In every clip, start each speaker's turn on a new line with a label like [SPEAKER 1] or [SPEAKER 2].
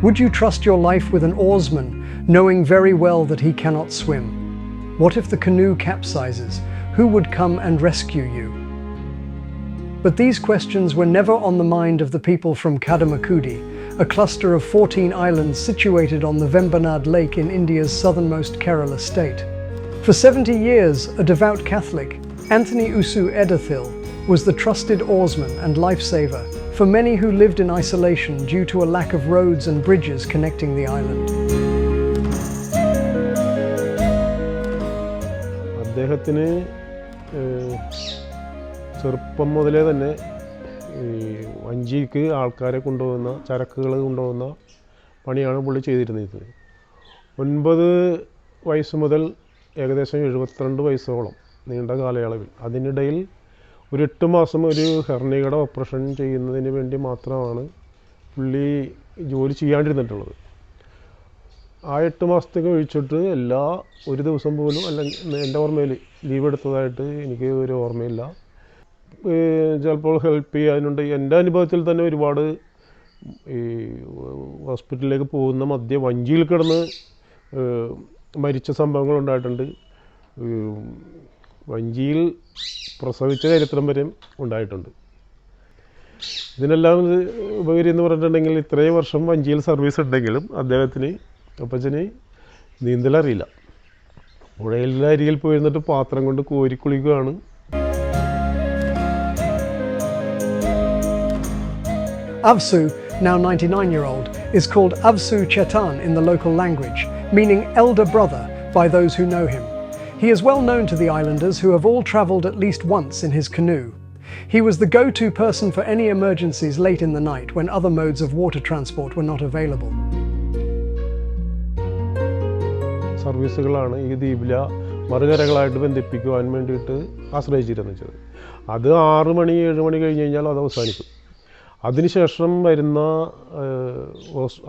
[SPEAKER 1] Would you trust your life with an oarsman, knowing very well that he cannot swim? What if the canoe capsizes? Who would come and rescue you? But these questions were never on the mind of the people from Kadamakudy, a cluster of 14 islands situated on the Vembanad Lake in India's southernmost Kerala state. For 70 years, a devout Catholic, Ousu Edathil was the trusted oarsman and lifesaver for many who lived in isolation due to a lack of roads and bridges connecting the island.
[SPEAKER 2] അദ്ദേഹത്തിന് ചെറുപ്പം മുതലേ തന്നെ വഞ്ചിക്ക് ആൾക്കാരെ കൊണ്ടുപോകുന്ന ചരക്കുകൾ കൊണ്ടുപോകുന്ന പണിയാണ് പുള്ളി ചെയ്തിരുന്നത്. 9 വയസ്സ് മുതൽ ഏകദേശം 72 വയസ്സോളം നീണ്ട കാലയളവിൽ, അതിനിടയിൽ ഒരു 8 മാസം ഒരു ഹെർണിയയുടെ ഓപ്പറേഷൻ ചെയ്യുന്നതിന് വേണ്ടി മാത്രമാണ് പുള്ളി ജോലി ചെയ്യാണ്ടിരുന്നിട്ടുള്ളത്. ആ 8 മാസത്തേക്ക് ഒഴിച്ചിട്ട് ഒരു ദിവസം പോലും അല്ലെങ്കിൽ എൻ്റെ ഓർമ്മയിൽ ലീവ് എടുത്തതായിട്ട് എനിക്ക് ഒരു ഓർമ്മയില്ല. ചിലപ്പോൾ ഹെൽപ്പ് ചെയ്യാനുണ്ട്. എൻ്റെ അനുഭവത്തിൽ തന്നെ ഒരുപാട് ഈ ഹോസ്പിറ്റലിലേക്ക് പോകുന്ന മധ്യ വഞ്ചിയിൽ കിടന്ന് മരിച്ച സംഭവങ്ങളുണ്ടായിട്ടുണ്ട്. വഞ്ചിയിൽ പ്രസവിച്ച ചരിത്രം വരെ ഉണ്ടായിട്ടുണ്ട്. ഇതിനെല്ലാം ഉപരി എന്ന് പറഞ്ഞിട്ടുണ്ടെങ്കിൽ ഇത്രയും വർഷം വഞ്ചിയിൽ സർവീസ് ഉണ്ടെങ്കിലും അദ്ദേഹത്തിന് അപ്പച്ചന് നീന്തലറിയില്ല. പുഴയിലെ അരികിൽ പോയിരുന്നിട്ട് പാത്രം കൊണ്ട് കോരി കുളിക്കുകയാണ്.
[SPEAKER 1] Ousu, now 99-year-old, is called Ousu Chettan in the local language, meaning elder brother by those who know him. He is well known to the islanders who have all travelled at least once in his canoe. He was the go-to person for any emergencies late in the night when other modes of water transport were not available.
[SPEAKER 2] സർവീസുകളാണ് ഈ ദ്വീപിലെ മറുകരകളായിട്ട് ബന്ധിപ്പിക്കുവാൻ വേണ്ടിയിട്ട് ആശ്രയിച്ചിരുന്നത്. അത് 6 മണി 7 മണി കഴിഞ്ഞ് കഴിഞ്ഞാൽ അത് അവസാനിക്കും. അതിനുശേഷം വരുന്ന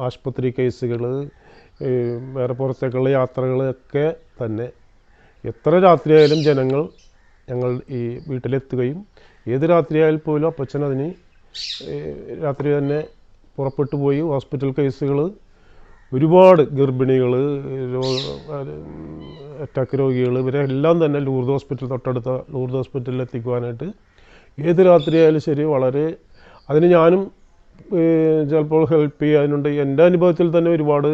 [SPEAKER 2] ആശുപത്രി കേസുകൾ, വേറെ പുറത്തേക്കുള്ള യാത്രകളൊക്കെ തന്നെ എത്ര രാത്രിയായാലും ഞങ്ങൾ ഈ വീട്ടിലെത്തുകയും ഏത് രാത്രിയായാൽ പോലും അപ്പച്ചൻ അതിന് രാത്രി തന്നെ പുറപ്പെട്ടു പോയി ഹോസ്പിറ്റൽ കേസുകൾ, ഒരുപാട് ഗർഭിണികൾ, അറ്റാക്ക് രോഗികൾ, ഇവരെല്ലാം തന്നെ തൊട്ടടുത്ത ലൂർദ് ഹോസ്പിറ്റലിൽ എത്തിക്കുവാനായിട്ട് ഏത് രാത്രിയായാലും ശരി വളരെ അതിന് ഞാനും ചിലപ്പോൾ ഹെൽപ്പ് ചെയ്യാനുണ്ട്. എൻ്റെ അനുഭവത്തിൽ തന്നെ ഒരുപാട്.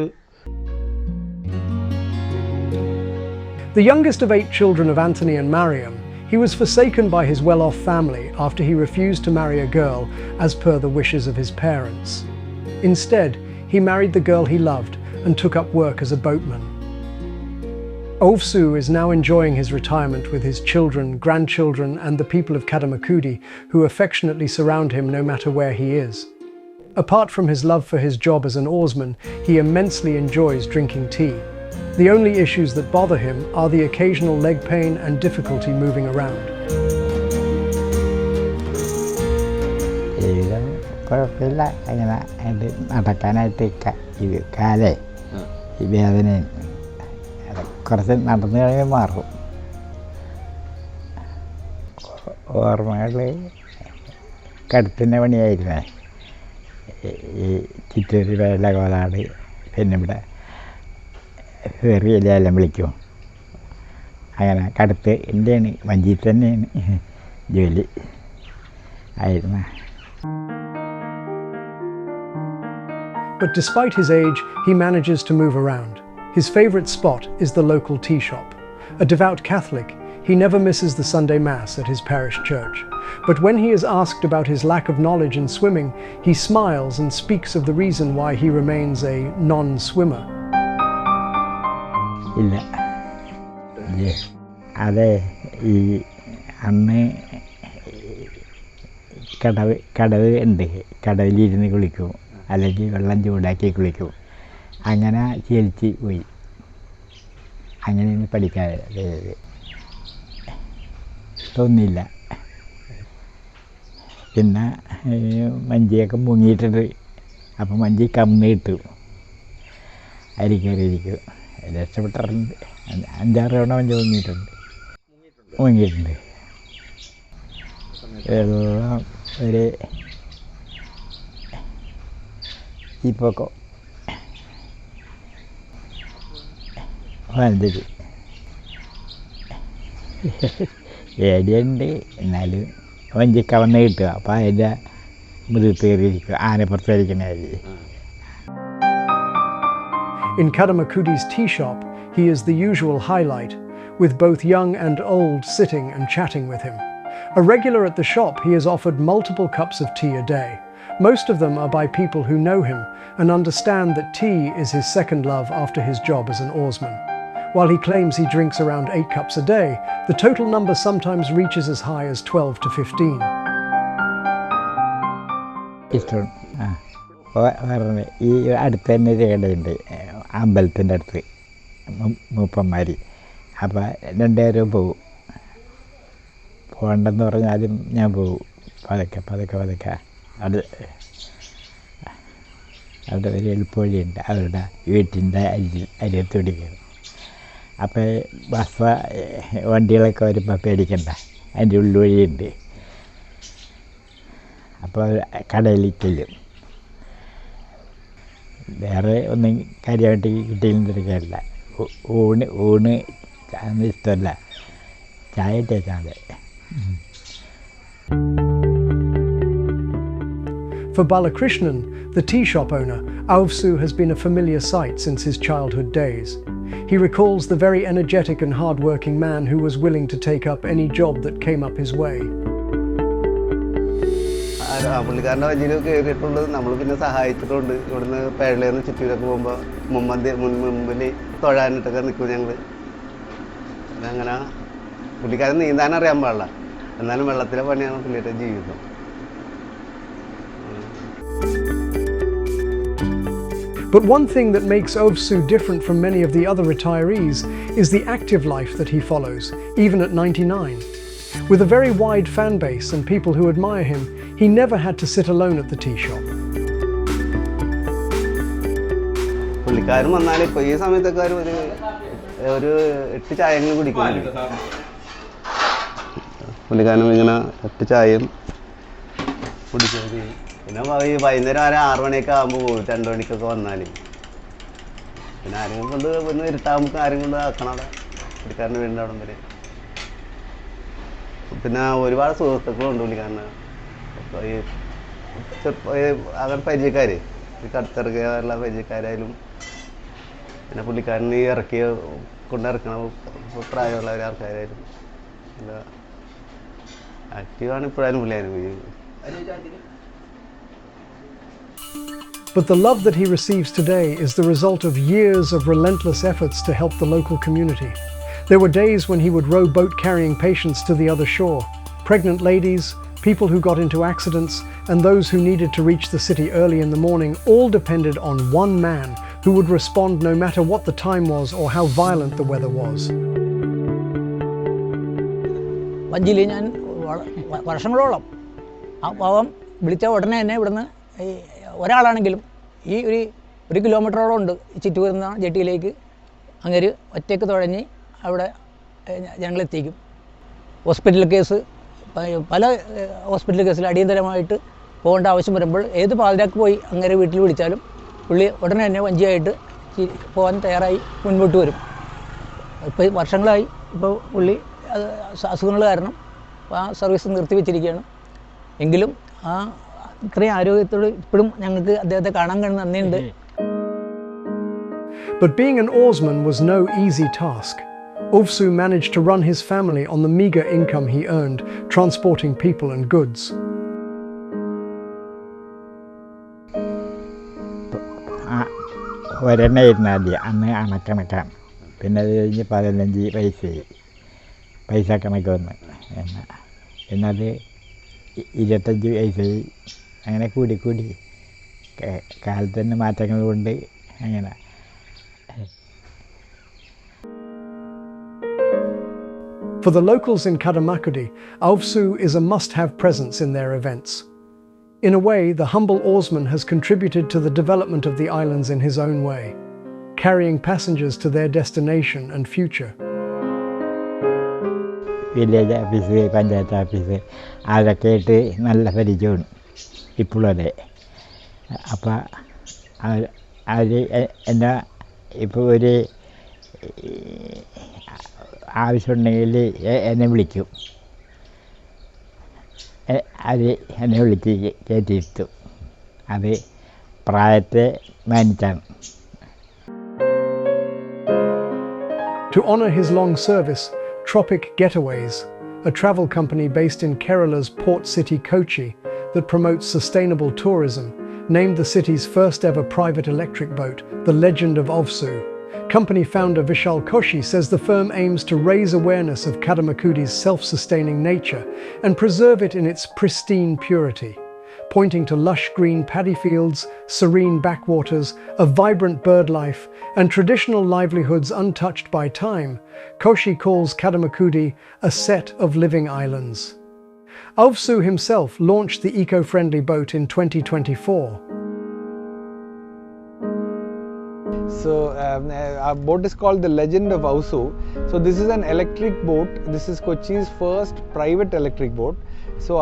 [SPEAKER 1] The youngest of 8 children of Anthony and Mariam, he was forsaken by his well-off family after he refused to marry a girl as per the wishes of his parents. Instead, he married the girl he loved and took up work as a boatman. Ousu is now enjoying his retirement with his children, grandchildren and the people of Kadamakudy who affectionately surround him no matter where he is. Apart from his love for his job as an oarsman, he immensely enjoys drinking tea. The only issues that bother him are the occasional leg pain and difficulty moving around.
[SPEAKER 3] കുഴപ്പമില്ല, അങ്ങനെ നടക്കാനായിട്ട് കാലേ ഈ വേദന കുറച്ച് നടന്നു കഴിയുമ്പോൾ മാറും. ഓർമ്മകൾ കടുത്തിൻ്റെ പണിയായിരുന്നേ. ഈ ചിറ്റൂർ വേല കോലാട്, പിന്നെ ഇവിടെ ഫെറിയിലെല്ലാം വിളിക്കും. അങ്ങനെ കടുത്ത് എൻ്റെയാണ്, വഞ്ചിയിൽ തന്നെയാണ് ജോലി ആയിരുന്നു.
[SPEAKER 1] But despite his age, he manages to move around. His favourite spot is the local Teashop. A devout Catholic, he never misses the Sunday Mass at his parish church. But when he is asked about his lack of knowledge in swimming, he smiles and speaks of the reason why he remains a non-swimmer.
[SPEAKER 3] ഇല്ല, അതെ, ഈ അന്ന് കടവ് ഉണ്ട്, കടവിലിരുന്ന് കുളിക്കും, അല്ലെങ്കിൽ വെള്ളം ചൂടാക്കി കുളിക്കും. അങ്ങനെ ശീലിച്ച് പോയി. അങ്ങനെയൊന്നും പഠിക്കാതെ തോന്നിയില്ല. പിന്നെ മഞ്ചിയൊക്കെ മുങ്ങിയിട്ടുണ്ട്. അപ്പം മഞ്ചി കമ്മി കിട്ടും, അതിൽ കയറിയിരിക്കും. രക്ഷപ്പെട്ടിട്ടുണ്ട്. 5-6 തവണ മഞ്ചി മുങ്ങിയിട്ടുണ്ട്. വെള്ളം ഒരു ഇപ്പോൾ വന്നിട്ട് ഏടിയുണ്ട് എന്നാലും വഞ്ചിക്കവന്ന് കിട്ടുക അപ്പം അതിൻ്റെ മൃഗത്ത് കയറിയിരിക്കുക ആനപ്പുറത്തായിരിക്കണേ.
[SPEAKER 1] In Kadamakudy's Teashop, he is the usual highlight, with both young and old sitting and chatting with him. A regular at the shop, he is offered multiple cups of tea a day. Most of them are by people who know him and understand that tea is his second love after his job as an oarsman. While he claims he drinks around 8 cups a day, the total number sometimes reaches as high as 12 to 15.
[SPEAKER 3] ഇഷ്ടം പറഞ്ഞ ഈ അടുത്ത് തന്നെ ഒരു കടയുണ്ട് അമ്പലത്തിൻ്റെ അടുത്ത് മൂപ്പന്മാർ. അപ്പം രണ്ടുപേരും പോകും. പോകണ്ടെന്ന് പറഞ്ഞാലും ഞാൻ പോകും. പതുക്കെ അവിടെ ഒരു എളുപ്പവഴിയുണ്ട് അവരുടെ വീട്ടിൻ്റെ അരിയത്തോടി കയറും. അപ്പോൾ ബസ് വണ്ടികളൊക്കെ വരുമ്പോൾ പേടിക്കണ്ട, അതിൻ്റെ ഉള്ളുവഴിയുണ്ട്. അപ്പോൾ കടയിലേക്ക് ചെല്ലും. വേറെ ഒന്നും കാര്യമായിട്ട് കിട്ടിയില്ലെന്നിരിക്കുകയല്ല. ഊണ് അതൊന്നും ഇഷ്ടമല്ല, ചായ ഇട്ടേച്ചാൽ.
[SPEAKER 1] For Balakrishnan, the tea shop owner, Ousu has been a familiar sight since his childhood days. He recalls the very energetic and hard-working man who was willing to take up any job that came up his way.
[SPEAKER 4] പുള്ളിക്കാരൻ്റെ വഞ്ചിയിൽ കയറിയിട്ടുള്ളത് നമ്മൾ പിന്നെ സഹായിച്ചിട്ടുണ്ട്. ഇവിടുന്ന് പേഴലേന്ന് ചുറ്റൂരൊക്കെ പോകുമ്പോൾ മുമ്പിൽ തൊഴാനിട്ടൊക്കെ നിൽക്കും ഞങ്ങൾ. അങ്ങനെ പുള്ളിക്കാരൻ നീന്താൻ അറിയാൻ പാടില്ല, എന്നാലും വെള്ളത്തിലെ പണിയാണ് പുള്ളിയുടെ ജീവിതം.
[SPEAKER 1] But one thing that makes Ousu different from many of the other retirees is the active life that he follows, even at 99. With a very wide fan base and people who admire him, he never had to sit alone at the tea shop.
[SPEAKER 4] പുള്ളിക്കാരൻ വന്നാൽ ഇപ്പോൾ ഈ സമയത്തൊക്കെ ഒരു 8 ചായങ്ങളും കുടിക്കുന്നുണ്ട്. പുള്ളിക്കാരൻ ഇങ്ങനെ 8 ചായയും കുടിക്കുകയും ചെയ്യും. പിന്നെ ഈ വൈകുന്നേരം 6 മണിയൊക്കെ ആകുമ്പോൾ പോകും. 2 മണിക്കൊക്കെ വന്നാൽ പിന്നെ ആരെങ്കിലും കൊണ്ട് ഒന്ന് ഇരുട്ടാകുമ്പോൾ ആരും കൊണ്ട് ആക്കണം അവിടെ പുള്ളിക്കാരൻ്റെ വീടിൻ്റെ അവിടം വരെ. പിന്നെ ഒരുപാട് സുഹൃത്തുക്കളുണ്ട് പുള്ളിക്കാരന്. ഈ അങ്ങനെ പരിചയക്കാർ, ഈ കടുത്തിറക്കിയുള്ള പരിചയക്കാരായാലും പിന്നെ പുള്ളിക്കാരൻ ഈ കൊണ്ടിറക്കണ പ്രായമുള്ള ആൾക്കാരായാലും നല്ല ആക്റ്റീവാണ് ഇപ്പോഴായാലും പുള്ളിയായിരുന്നു.
[SPEAKER 1] But the love that he receives today is the result of years of relentless efforts to help the local community. There were days when he would row boat carrying patients to the other shore. Pregnant ladies, people who got into accidents, and those who needed to reach the city early in the morning all depended on one man who would respond no matter what the time was or how violent the weather was.
[SPEAKER 5] വഞ്ചിയിൽ ഞാൻ വർഷങ്ങളോളം ആ പാവം വിളിച്ച ഉടനെ തന്നെ ഇവിടുന്ന് ഒരാളാണെങ്കിലും ഈ ഒരു കിലോമീറ്ററോളം ഉണ്ട് ചിറ്റൂരിൽ ജെട്ടിയിലേക്ക് അങ്ങേര് ഒറ്റയ്ക്ക് തുഴഞ്ഞ് അവിടെ ഞങ്ങളെത്തിക്കും. ഹോസ്പിറ്റൽ കേസ്, പല ഹോസ്പിറ്റൽ കേസിൽ അടിയന്തരമായിട്ട് പോകേണ്ട ആവശ്യം വരുമ്പോൾ ഏത് പാതിരാക്ക് പോയി അങ്ങേരെ വീട്ടിൽ വിളിച്ചാലും പുള്ളി ഉടനെ തന്നെ വഞ്ചിയായിട്ട് പോകാൻ തയ്യാറായി മുൻപോട്ട് വരും. ഇപ്പോൾ വർഷങ്ങളായി ഇപ്പോൾ പുള്ളി അസുഖങ്ങൾ കാരണം ആ സർവീസ് നിർത്തിവെച്ചിരിക്കുകയാണ്. എങ്കിലും ആ ഇത്രയും ആരോഗ്യത്തോട് ഇപ്പോഴും ഞങ്ങൾക്ക് അദ്ദേഹത്തെ കാണാൻ കഴിയുന്ന നന്ദിയുണ്ട്.
[SPEAKER 1] But being an oarsman was no easy task. Ousu managed to run his family on the meager income he earned, transporting people and goods.
[SPEAKER 3] ഒരെണ്ണമായിരുന്നു ആദ്യം, അന്ന് അണക്കണക്കാണ്. പിന്നെ അത് കഴിഞ്ഞ് 15 പൈസ കണക്ക് വന്ന്. പിന്നെ അത് 25 പൈസയായി. അങ്ങനെ കൂടി കാലത്ത് തന്നെ മാറ്റങ്ങൾ കൊണ്ട് അങ്ങനെ.
[SPEAKER 1] For the locals in Kadamakudy, Ousu is a must-have presence in their events. In a way, the humble oarsman has contributed to the development of the islands in his own way, carrying passengers to their destination and future.
[SPEAKER 3] Village office, panchayat office അതൊക്കെ ആയിട്ട് നല്ല പരിചയമാണ് ഇപ്പോഴും. അതെ, അപ്പോൾ അവർ എന്നെ ഇപ്പോൾ ആവശ്യമുണ്ടെങ്കിൽ എന്നെ വിളിക്കും. അത് എന്നെ വിളിച്ച് കയറ്റിയിരുത്തും. അത് പ്രായത്തെ മാനിച്ചാണ്.
[SPEAKER 1] To honour his long service, Tropic Getaways, a travel company based in Kerala's port city Kochi that promotes sustainable tourism, named the city's first ever private electric boat, the Legend of Ousu. Company founder Vishal Kochi says the firm aims to raise awareness of Kadamakudy's self-sustaining nature and preserve it in its pristine purity. Pointing to lush green paddy fields, serene backwaters, a vibrant bird life, and traditional livelihoods untouched by time, Kochi calls Kadamakudy a set of living islands. Ousu himself launched the eco-friendly boat in 2024.
[SPEAKER 6] So our boat is called the Legend of Ousu. So this is an electric boat. This is Kochi's first private electric boat. So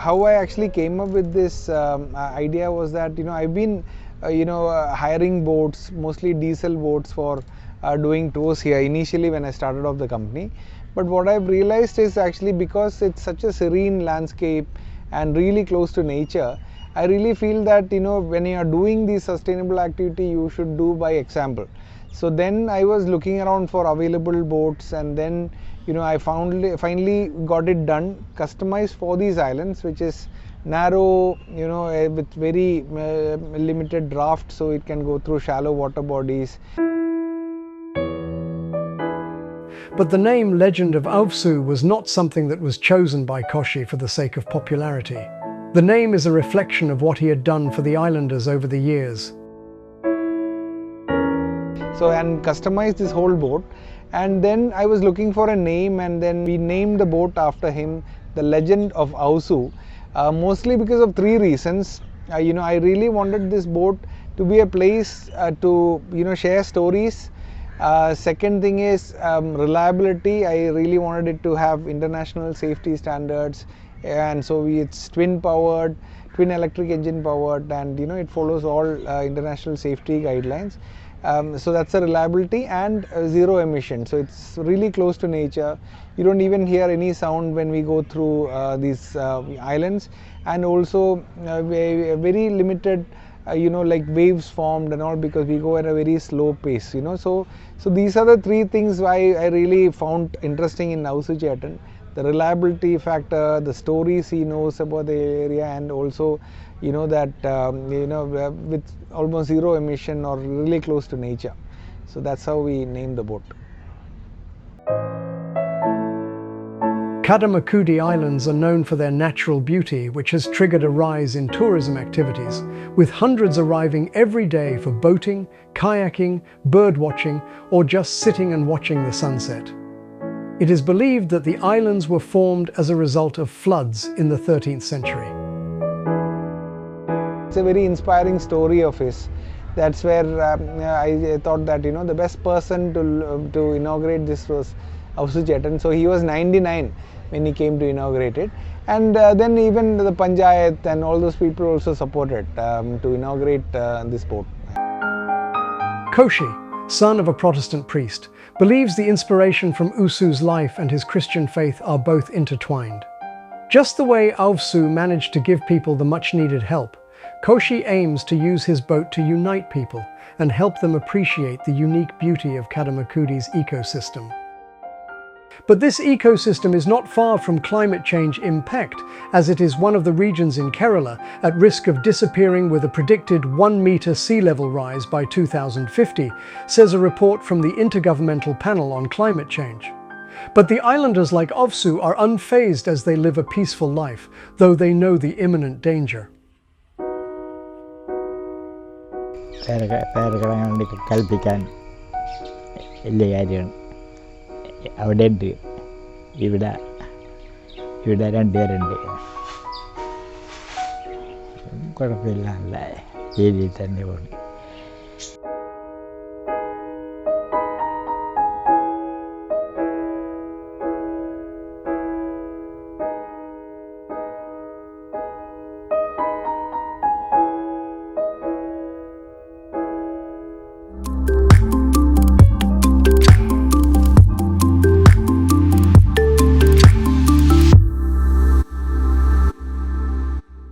[SPEAKER 6] how I actually came up with this idea was that I've been hiring boats, mostly diesel boats, for doing tours here initially when I started off the company. But what I've realized is actually because it's such a serene landscape and really close to nature, I really feel that when you are doing this sustainable activity, you should do by example. So then I was looking around for available boats, and then I finally got it done, customized for these islands, which is narrow, with very limited draft, so it can go through shallow water bodies.
[SPEAKER 1] But the name Legend of Ousu was not something that was chosen by Kochi for the sake of popularity. The name is a reflection of what he had done for the islanders over the years.
[SPEAKER 6] So and customized this whole boat, and then I was looking for a name, and then we named the boat after him, the Legend of Ousu, mostly because of three reasons. I really wanted this boat to be a place to share stories. Second thing is reliability. I really wanted it to have international safety standards, and so it's twin powered, twin electric engine powered, and it follows all international safety guidelines. So that's a reliability, and zero emission. So it's really close to nature. You don't even hear any sound when we go through these islands, and also very limited like waves formed and all, because we go at a very slow pace. So these are the three things why I really found interesting in Ousu Chettan: the reliability factor, the stories he knows about the area, and also that with almost zero emission or really close to nature. So that's how we named the boat.
[SPEAKER 1] Kadamakudy Islands are known for their natural beauty, which has triggered a rise in tourism activities, with hundreds arriving every day for boating, kayaking, bird watching, or just sitting and watching the sunset. It is believed that the islands were formed as a result of floods in the 13th century.
[SPEAKER 6] It's a very inspiring story of his. That's where I thought that the best person to inaugurate this was Ousu Chettan. So he was 99 when he came to inaugurate it, and then even the Panchayat and all those people also supported to inaugurate this boat.
[SPEAKER 1] Kochi, son of a Protestant priest, believes the inspiration from Ousu's life and his Christian faith are both intertwined. Just the way Ousu managed to give people the much-needed help, Kochi aims to use his boat to unite people and help them appreciate the unique beauty of Kadamakudy's ecosystem. But this ecosystem is not far from climate change impact, as it is one of the regions in Kerala at risk of disappearing with a predicted 1-meter sea level rise by 2050, says a report from the Intergovernmental Panel on Climate Change. But the islanders like Ousu are unfazed as they live a peaceful life, though they know the imminent danger.
[SPEAKER 3] പേരക്കിടങ്ങാണ്ട് കൽപ്പിക്കാൻ വലിയ കാര്യമാണ്. അവിടെ ഉണ്ട്, ഇവിടെ രണ്ടുപേരുണ്ട്. കുഴപ്പമില്ല, നല്ല രീതിയിൽ തന്നെ പോകുന്നു.